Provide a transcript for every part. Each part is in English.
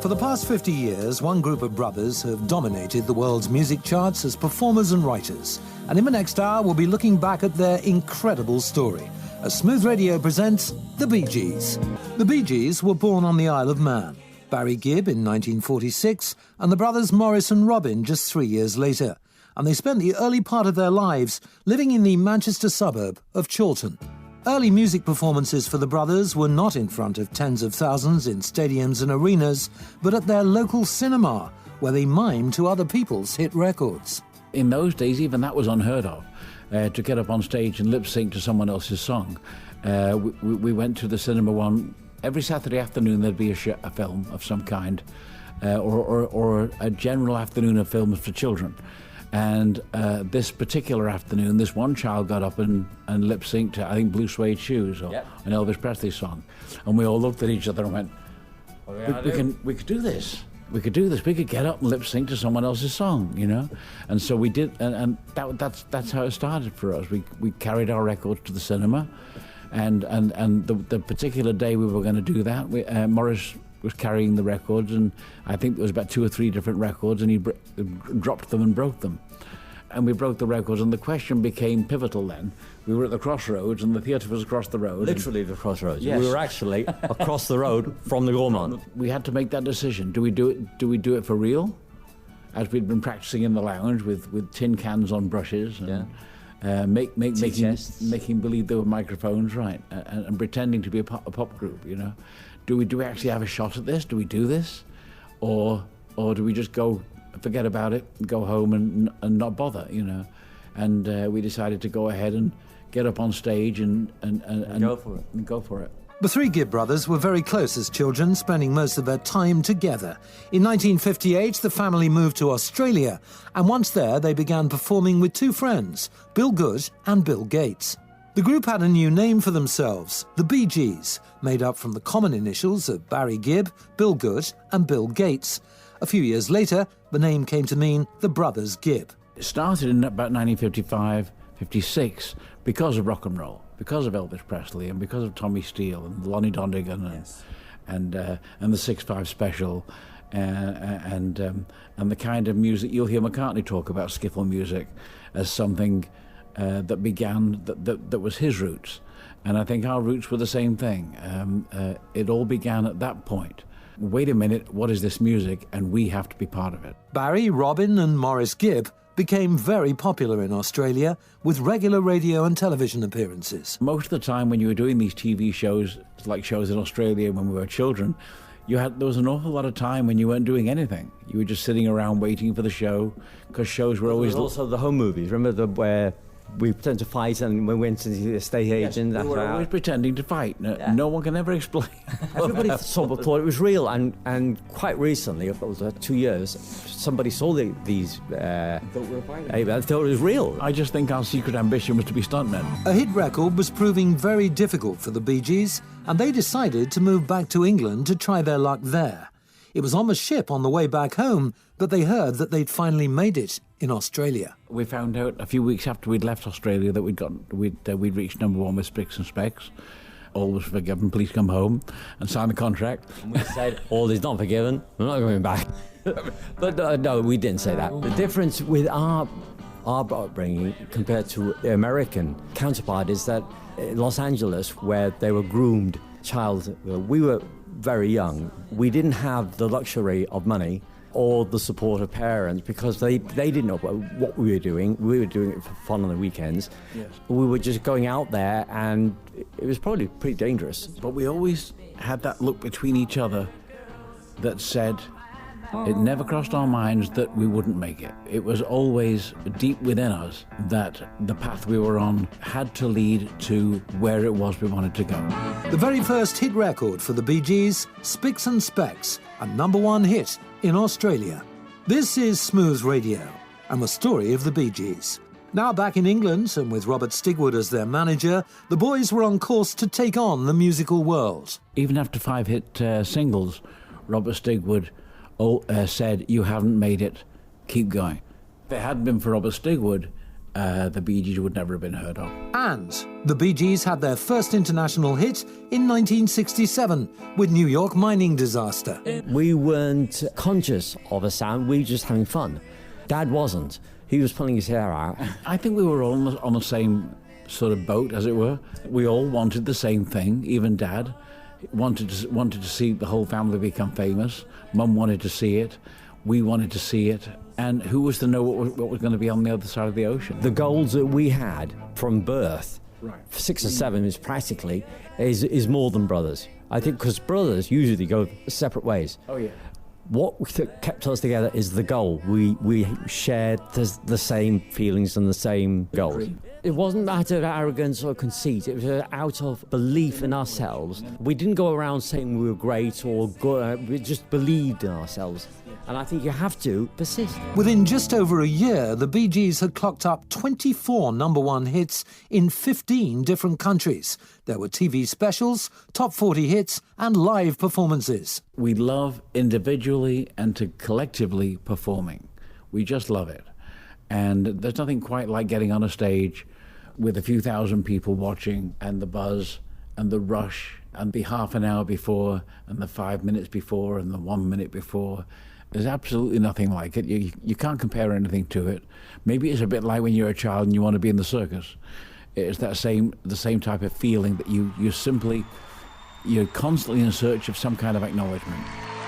For the past 50 years, one group of brothers have dominated the world's music charts as performers and writers. And in the next hour, we'll be looking back at their incredible story as Smooth Radio presents The Bee Gees. The Bee Gees were born on the Isle of Man. Barry Gibb in 1946 and the brothers Maurice and Robin just 3 years later. And they spent the early part of their lives living in the Manchester suburb of Chorlton. Early music performances for the brothers were not in front of tens of thousands in stadiums and arenas, but at their local cinema, where they mimed to other people's hit records. In those days, even that was unheard of, to get up on stage and lip-sync to someone else's song. We went to the cinema one. Every Saturday afternoon there'd be a film of some kind, or a general afternoon of films for children. And this particular afternoon, this one child got up and lip-synced to, I think, Blue Suede Shoes, or an Elvis Presley song. And we all looked at each other and went, we could do this. We could do this. We could get up and lip-sync to someone else's song, you know? And so we did, and that's how it started for us. We carried our records to the cinema, and the particular day we were going to do that, Maurice was carrying the records, and I think there was about 2 or 3 different records, and he dropped them and broke them. And we broke the records, and the question became pivotal then. We were at the crossroads, and the theatre was across the road. Literally the crossroads. Yes. We were actually across the road from the Gaumont. We had to make that decision. Do we do it for real? As we'd been practicing in the lounge with tin cans on brushes, and making believe there were microphones, right, and pretending to be a pop group, you know. Do we actually have a shot at this? Do we do this? Or do we just go, forget about it, go home and not bother, you know? And we decided to go ahead and get up on stage and go for it. The three Gibb brothers were very close as children, spending most of their time together. In 1958, the family moved to Australia, and once there, they began performing with 2 friends, Bill Good and Bill Gates. The group had a new name for themselves, the Bee Gees, made up from the common initials of Barry Gibb, Bill Good and Bill Gates. A few years later, the name came to mean the Brothers Gibb. It started in about 1955, 56, because of rock and roll, because of Elvis Presley, and because of Tommy Steele and Lonnie Donegan, and the 6-5 Special, and the kind of music you'll hear McCartney talk about, skiffle music, as something that began, that was his roots. And I think our roots were the same thing. It all began at that point. Wait a minute, what is this music? And we have to be part of it. Barry, Robin and Maurice Gibb became very popular in Australia with regular radio and television appearances. Most of the time when you were doing these TV shows, like shows in Australia when we were children, there was an awful lot of time when you weren't doing anything. You were just sitting around waiting for the show, because shows were always... Also the home movies, remember where we pretend to fight and we went to the estate agent. Yes, we were always pretending to fight. No one can ever explain. Everybody thought it was real, and quite recently, it was 2 years, somebody saw these. Thought it was real. I just think our secret ambition was to be stuntmen. A hit record was proving very difficult for the Bee Gees, and they decided to move back to England to try their luck there. It was on the ship on the way back home that they heard that they'd finally made it in Australia. We found out a few weeks after we'd left Australia that we'd reached #1 with Spicks and Specks. All was forgiven, please come home, and sign the contract. And we said, all is not forgiven, we're not going back. But no, we didn't say that. The difference with our upbringing compared to the American counterpart is that in Los Angeles, where they were groomed we were very young. We didn't have the luxury of money or the support of parents, because they didn't know what we were doing. We were doing it for fun on the weekends. Yes. We were just going out there, and it was probably pretty dangerous. But we always had that look between each other that said, it never crossed our minds that we wouldn't make it. It was always deep within us that the path we were on had to lead to where it was we wanted to go. The very first hit record for the Bee Gees, Spicks and Specks, a #1 hit in Australia. This is Smooth Radio and the story of the Bee Gees. Now back in England, and with Robert Stigwood as their manager, the boys were on course to take on the musical world. Even after 5 hit singles, Robert Stigwood said, you haven't made it, keep going. If it hadn't been for Robert Stigwood, the Bee Gees would never have been heard of. And the Bee Gees had their first international hit in 1967 with New York mining disaster. We weren't conscious of a sound, we were just having fun. Dad wasn't. He was pulling his hair out. I think we were all on the same sort of boat, as it were. We all wanted the same thing, even Dad wanted to see the whole family become famous. Mum wanted to see it. We wanted to see it. And who was to know what was going to be on the other side of the ocean? The goals that we had from birth, Right. 6 or 7 is practically, is more than brothers. I think because brothers usually go separate ways. Oh, yeah. What kept us together is the goal. We shared the same feelings and the same goals. It wasn't out of arrogance or conceit. It was out of belief in ourselves. We didn't go around saying we were great or good. We just believed in ourselves. And I think you have to persist. Within just over a year, the Bee Gees had clocked up 24 number-one hits in 15 different countries. There were TV specials, top 40 hits, and live performances. We love individually and to collectively performing. We just love it. And there's nothing quite like getting on a stage with a few thousand people watching, and the buzz and the rush and the half an hour before and the 5 minutes before and the 1 minute before. There's absolutely nothing like it. You can't compare anything to it. Maybe it's a bit like when you're a child and you want to be in the circus. It's the same type of feeling that you're constantly in search of some kind of acknowledgement.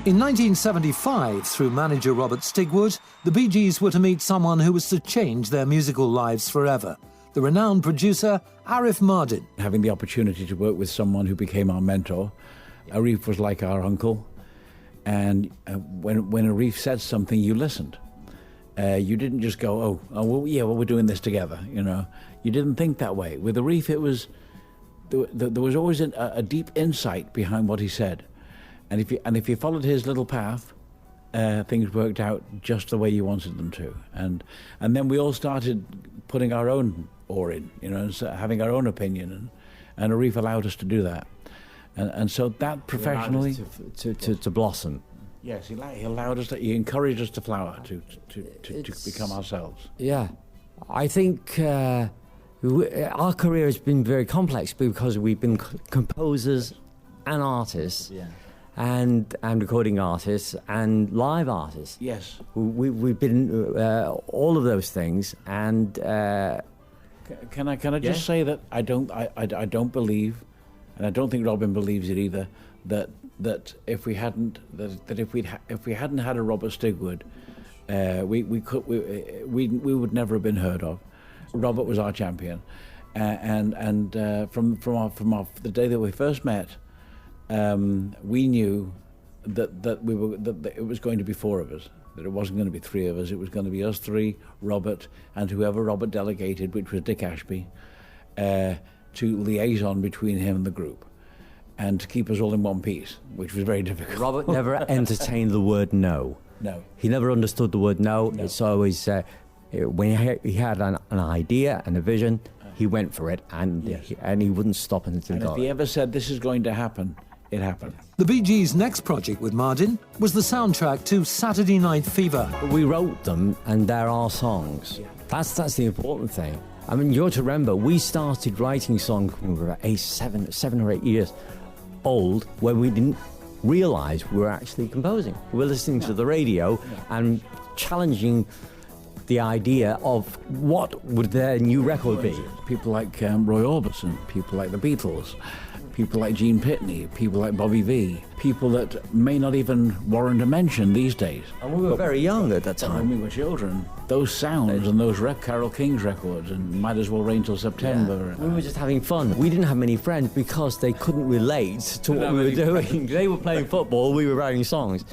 In 1975, through manager Robert Stigwood, the Bee Gees were to meet someone who was to change their musical lives forever. The renowned producer, Arif Mardin. Having the opportunity to work with someone who became our mentor, Arif was like our uncle. And when Arif said something, you listened. You didn't just go, well, we're doing this together, you know. You didn't think that way. With Arif, there was always a deep insight behind what he said. And if you followed his little path, things worked out just the way you wanted them to. And then we all started putting our own oar in, you know, so having our own opinion. And Arif allowed us to do that. And so that professionally to blossom. Yes, he allowed us he encouraged us to flower, to become ourselves. Yeah, I think our career has been very complex because we've been composers and artists, and recording artists and live artists. Yes, we've been all of those things. And can I just say that I don't believe. And I don't think Robin believes it either. That if we hadn't had a Robert Stigwood, we would never have been heard of. Robert was our champion, and from the day that we first met, we knew that it was going to be 4 of us. That it wasn't going to be 3 of us. It was going to be us 3, Robert, and whoever Robert delegated, which was Dick Ashby. To liaison between him and the group, and to keep us all in one piece, which was very difficult. Robert never entertained the word no. No. He never understood the word no. It's always, when he had an idea and a vision, he went for it, and he wouldn't stop until he got it. If he ever said, this is going to happen, it happened. The Bee Gees' next project with Mardin was the soundtrack to Saturday Night Fever. We wrote them, and they're our songs. That's the important thing. I mean, you have to remember, we started writing songs when we were 7 or 8 years old, when we didn't realise we were actually composing. We were listening to the radio and challenging the idea of what would their new record be. People like Roy Orbison, people like the Beatles, people like Gene Pitney, people like Bobby Vee, people that may not even warrant a mention these days. And we were very young at that time. When we were children, those sounds and those Carole King's records and Might As Well Rain Till September. We were just having fun. We didn't have many friends because they couldn't relate to what we were doing. They were playing football, we were writing songs.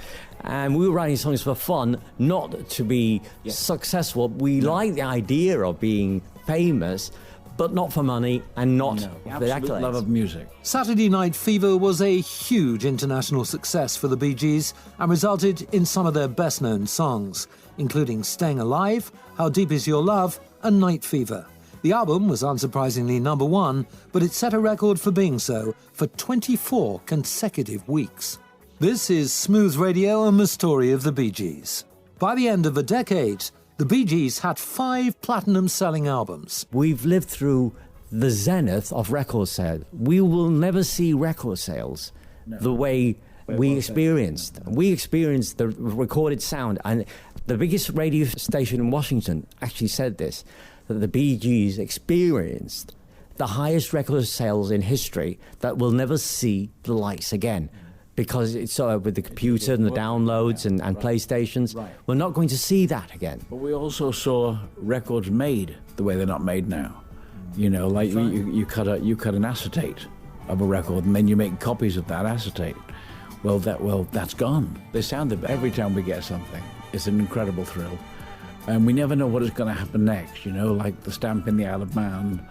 And we were writing songs for fun, not to be successful. We liked the idea of being famous, but not for money and not for the accolades. Love of music. Saturday Night Fever was a huge international success for the Bee Gees and resulted in some of their best-known songs, including Staying Alive, How Deep Is Your Love, and Night Fever. The album was unsurprisingly number 1, but it set a record for being so for 24 consecutive weeks. This is Smooth Radio and the story of the Bee Gees. By the end of the decade, The Bee Gees had 5 platinum-selling albums. We've lived through the zenith of record sales. We will never see record sales the way we experienced. We experienced the recorded sound, and the biggest radio station in Washington actually said this, that the Bee Gees experienced the highest record sales in history that we'll never see the likes again. Because it's with the computer and the downloads and PlayStations, we're not going to see that again. But we also saw records made the way they're not made now. You know, like you cut an acetate of a record, and then you make copies of that acetate. Well, that's gone. They sound the every time we get something. It's an incredible thrill, and we never know what is going to happen next. You know, like the stamp in the Isle of Man,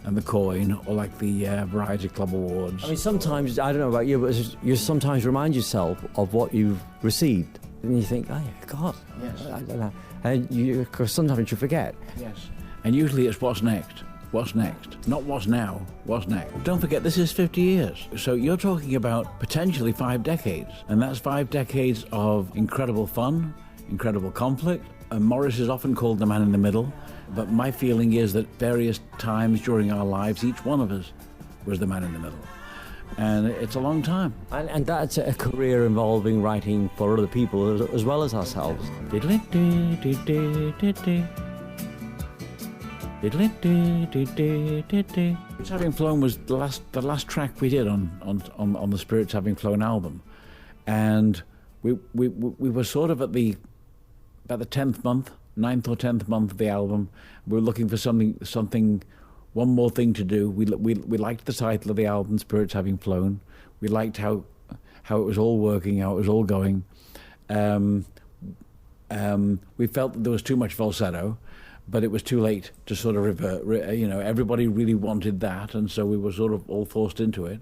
and the coin, or like the Variety Club Awards. I mean, sometimes, I don't know about you, but you sometimes remind yourself of what you've received, and you think, oh yeah, God, yes. I don't know. And sometimes you forget. Yes. And usually it's what's next. What's next? Not what's now, what's next. Don't forget, this is 50 years. So you're talking about potentially 5 decades. And that's 5 decades of incredible fun, incredible conflict. And Morris is often called the man in the middle. But my feeling is that various times during our lives, each one of us was the man in the middle. And it's a long time. And that's a career involving writing for other people as well as ourselves. Spirits Having Flown was the last track we did on the Spirits Having Flown album. And we were sort of about the 10th month, 9th or 10th month of the album. We were looking for something, one more thing to do. We liked the title of the album, Spirits Having Flown. We liked how it was all working, how it was all going. We felt that there was too much falsetto, but it was too late to sort of revert. You know, everybody really wanted that, and so we were sort of all forced into it.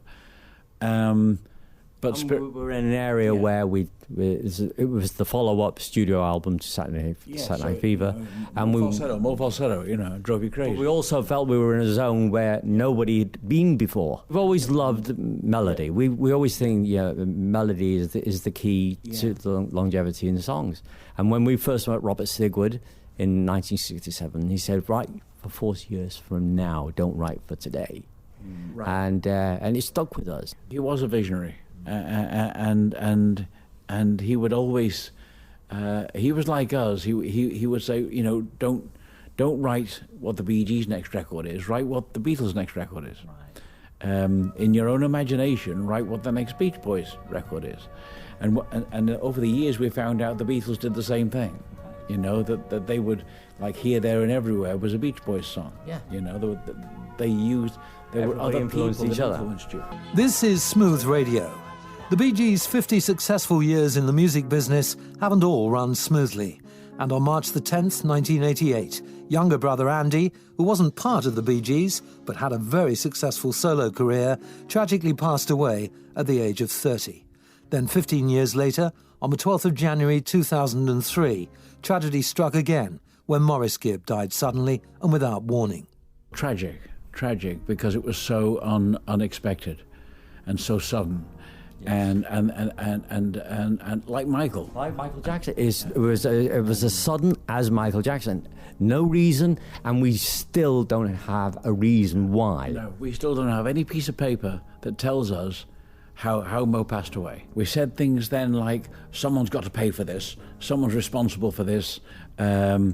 But we were in an area where it was the follow-up studio album to Saturday Night Fever, and more falsetto, you know, drove you crazy. But we also felt we were in a zone where nobody had been before. We've always loved melody. We always think, melody is the key to the longevity in the songs. And when we first met Robert Stigwood in 1967, he said, "Write for 40 years from now. Don't write for today." Right. And it stuck with us. He was a visionary. And he would always, he was like us. He would say, you know, don't write what the Bee Gees' next record is. Write what the Beatles' next record is. Right. In your own imagination, write what the next Beach Boys record is. And over the years, we found out the Beatles did the same thing. You know, that they would, like Here, There, and Everywhere was a Beach Boys song. Yeah. You know, there were other influenced people each that other. influenced you. This is Smooth Radio. The Bee Gees' 50 successful years in the music business haven't all run smoothly. And on March the 10th, 1988, younger brother Andy, who wasn't part of the Bee Gees but had a very successful solo career, tragically passed away at the age of 30. Then 15 years later, on the 12th of January 2003, tragedy struck again when Maurice Gibb died suddenly and without warning. Tragic, because it was so unexpected and so sudden. Yes. And like Michael. Like Michael Jackson. It was as sudden as Michael Jackson. No reason, and we still don't have a reason why. No, we still don't have any piece of paper that tells us how Mo passed away. We said things then like, someone's got to pay for this, someone's responsible for this, we've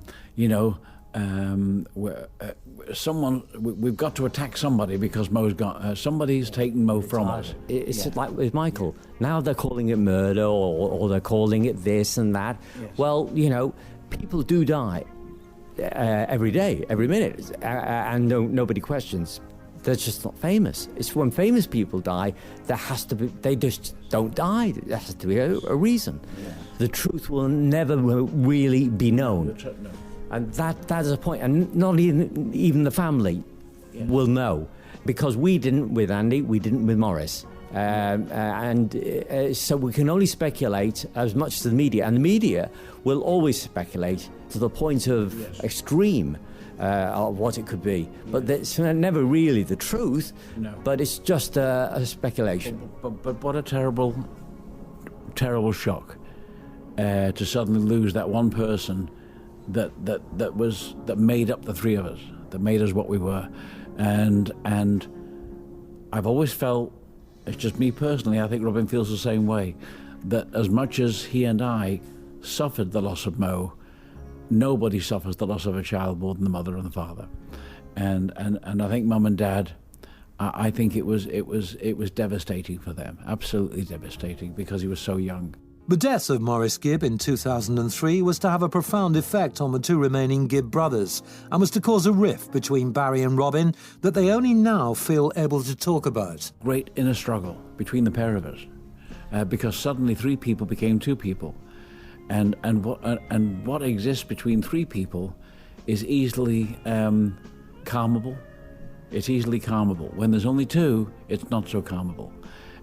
got to attack somebody because Mo's got somebody's taken Mo from us. It's like with Michael. Now they're calling it murder or they're calling it this and that. Yes. Well, you know, people do die every day, every minute, and nobody questions. They're just not famous. It's when famous people die, they just don't die. There has to be a reason. Yeah. The truth will never really be known. No. And that is a point, and not even the family will know, because we didn't with Andy, we didn't with Maurice, so we can only speculate as much as the media, and the media will always speculate to the point of extreme of what it could be, but it's never really the truth. No. But it's just a speculation. But what a terrible shock to suddenly lose that one person that made up the three of us, that made us what we were. And I've always felt, it's just me personally, I think Robin feels the same way, that as much as he and I suffered the loss of Mo, nobody suffers the loss of a child more than the mother and the father. And I think Mum and Dad, I think it was devastating for them, absolutely devastating, because he was so young. The death of Maurice Gibb in 2003 was to have a profound effect on the two remaining Gibb brothers and was to cause a rift between Barry and Robin that they only now feel able to talk about. Great inner struggle between the pair of us, because suddenly three people became two people. And what exists between three people is easily calmable. It's easily calmable. When there's only two, it's not so calmable.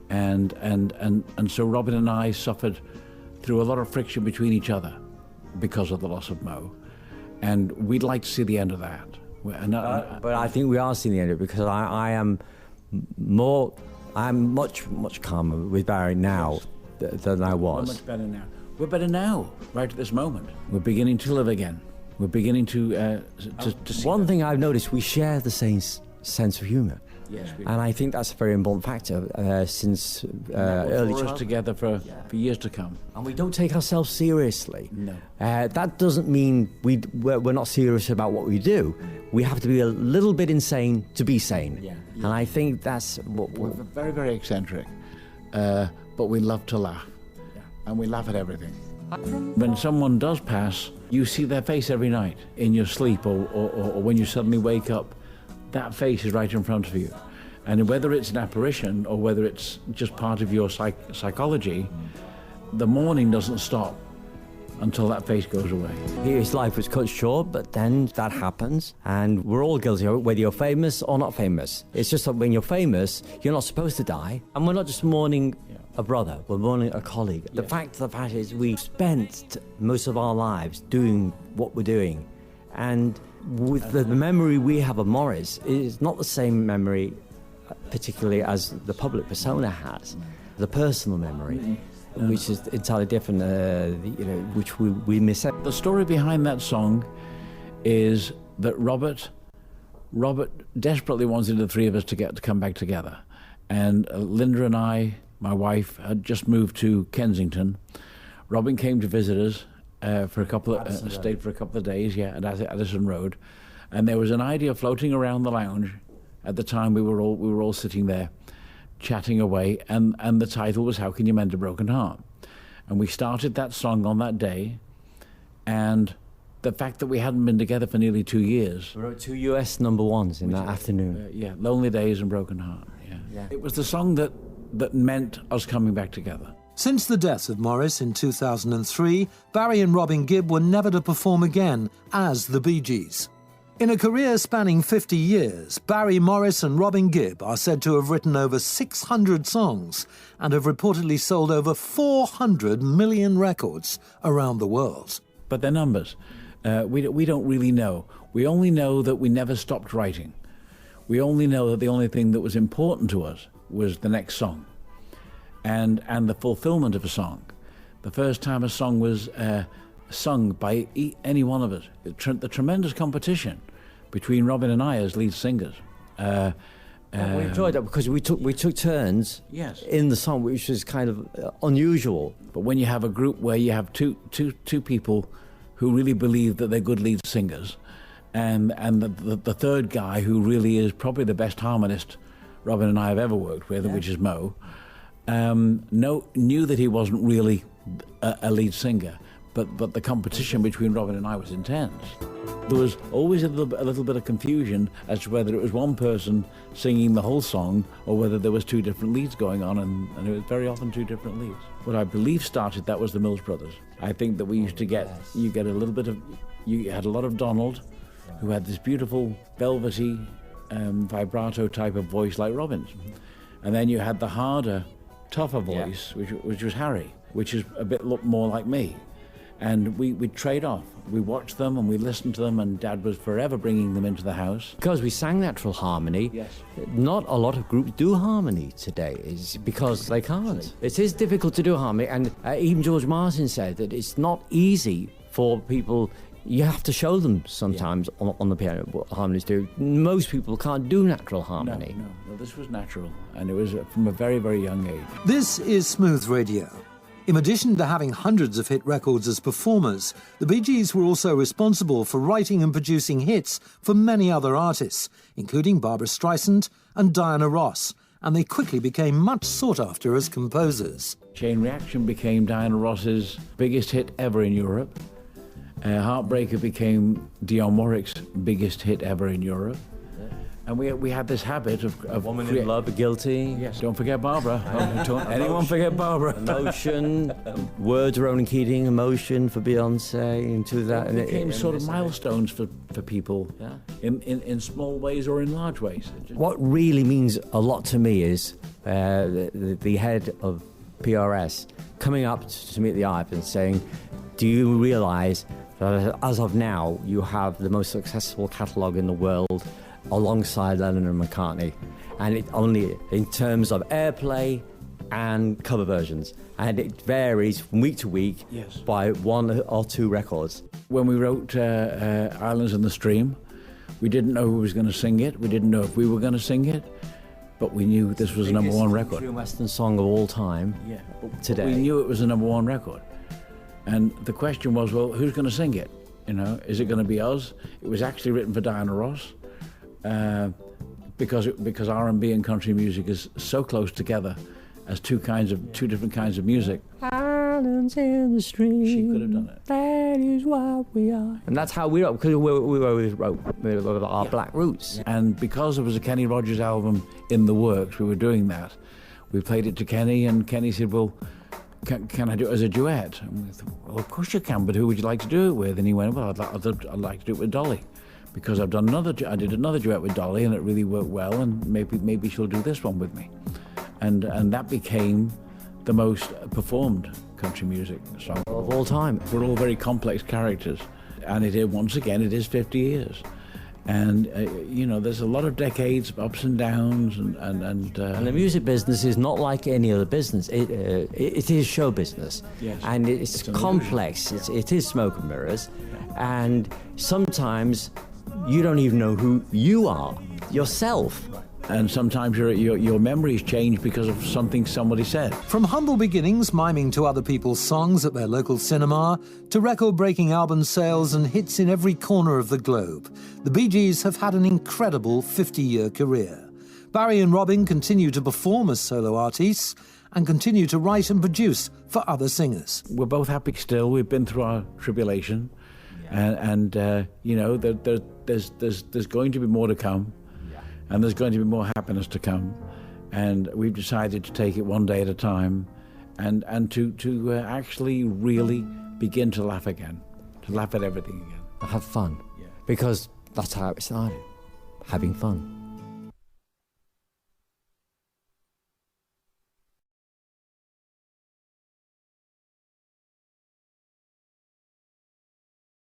And so Robin and I suffered through a lot of friction between each other because of the loss of Mo. And we'd like to see the end of that. But I think we are seeing the end of it, because I'm much calmer with Barry now than I was. We're much better now. We're better now, right at this moment. We're beginning to live again. We're beginning to see. One thing I've noticed, we share the same sense of humour. Yes, we and I think that's a very important factor since early childhood. Together for years to come. And we don't take ourselves seriously. No. That doesn't mean we're not serious about what we do. We have to be a little bit insane to be sane. Yeah. And I think that's what we're very, very eccentric, but we love to laugh. Yeah. And we laugh at everything. When someone does pass, you see their face every night in your sleep or when you suddenly wake up. That face is right in front of you. And whether it's an apparition or whether it's just part of your psychology, the mourning doesn't stop until that face goes away. His life was cut short, but then that happens, and we're all guilty of it, whether you're famous or not famous. It's just that when you're famous, you're not supposed to die. And we're not just mourning a brother, we're mourning a colleague. The fact of the matter is we've spent most of our lives doing what we're doing. And with the memory we have of Maurice, is not the same memory, particularly as the public persona has. The personal memory, which is entirely different, which we miss. The story behind that song is that Robert desperately wanted the three of us to come back together. And Linda and I, my wife, had just moved to Kensington. Robin came to visit us. Stayed for a couple of days, at Addison Road, and there was an idea floating around the lounge. At the time, we were all sitting there, chatting away, and the title was "How Can You Mend a Broken Heart?" And we started that song on that day, and the fact that we hadn't been together for nearly 2 years. We wrote 2 US #1s in that afternoon. Lonely Days and Broken Heart. Yeah. It was the song that meant us coming back together. Since the death of Maurice in 2003, Barry and Robin Gibb were never to perform again as the Bee Gees. In a career spanning 50 years, Barry Morris and Robin Gibb are said to have written over 600 songs and have reportedly sold over 400 million records around the world. But they're numbers. We don't really know. We only know that we never stopped writing. We only know that the only thing that was important to us was the next song. And the fulfillment of a song. The first time a song was sung by any one of us. The tremendous competition between Robin and I as lead singers. We enjoyed that because we took turns in the song, which was kind of unusual. But when you have a group where you have two people who really believe that they're good lead singers, and the third guy who really is probably the best harmonist Robin and I have ever worked with, which is Mo, knew that he wasn't really a lead singer, but the competition between Robin and I was intense. There was always a little bit of confusion as to whether it was one person singing the whole song or whether there was two different leads going on, and it was very often two different leads. What I believe started that was the Mills Brothers. I think that we used to get, you had a lot of Donald, who had this beautiful velvety vibrato type of voice like Robin's, and then you had the harder, tougher voice, which was Harry, which is a bit more like me. And we'd trade off. We watched them and we listened to them, and Dad was forever bringing them into the house. Because we sang natural harmony, not a lot of groups do harmony today. It's because they can't. It is difficult to do harmony, and even George Martin said that it's not easy for people you have to show them sometimes on the piano what harmonies do. Most people can't do natural harmony. No, this was natural, and it was from a very, very young age. This is Smooth Radio. In addition to having hundreds of hit records as performers, the Bee Gees were also responsible for writing and producing hits for many other artists, including Barbra Streisand and Diana Ross, and they quickly became much sought after as composers. Chain Reaction became Diana Ross's biggest hit ever in Europe. Heartbreaker became Dionne Warwick's biggest hit ever in Europe. And we had this habit of Woman in Love, Guilty. Yes, don't forget Barbara. Don't anyone forget Barbara. Emotion, Words, Ronan Keating, Emotion for Beyonce, into that. It became sort of milestones for people, in small ways or in large ways. What really means a lot to me is the head of PRS coming up to me at the IVE and saying, do you realise that as of now you have the most successful catalogue in the world alongside Lennon and McCartney, and it only in terms of airplay and cover versions, and it varies from week to week by one or two records. When we wrote Islands in the Stream, we didn't know who was going to sing it, we didn't know if we were going to sing it, but we knew this was a number one record. Country and Western song of all time today. We knew it was a number one record. And the question was, well, who's going to sing it? You know, is it going to be us? It was actually written for Diana Ross. Because R&B and country music is so close together as two different kinds of music. Islands in the stream. She could have done it. That is what we are. And that's how we wrote, because we wrote our Black Roots. And because there was a Kenny Rogers album in the works, we were doing that. We played it to Kenny, and Kenny said, well, can I do it as a duet? And we thought, well, of course you can, but who would you like to do it with? And he went, well, I'd like to do it with Dolly. Because I did another duet with Dolly, and it really worked well, and maybe she'll do this one with me, and that became the most performed country music song of all time. We're all very complex characters, and it is 50 years, and there's a lot of decades of ups and downs, and the music business is not like any other business. It is show business, and it's complex. It is smoke and mirrors, and sometimes you don't even know who you are yourself. And sometimes your memories change because of something somebody said. From humble beginnings miming to other people's songs at their local cinema, to record-breaking album sales and hits in every corner of the globe, the Bee Gees have had an incredible 50-year career. Barry and Robin continue to perform as solo artists and continue to write and produce for other singers. We're both happy still. We've been through our tribulation. And there's going to be more to come, and there's going to be more happiness to come, and we've decided to take it one day at a time, and to actually really begin to laugh again, to laugh at everything again. Have fun, because that's how it started, having fun.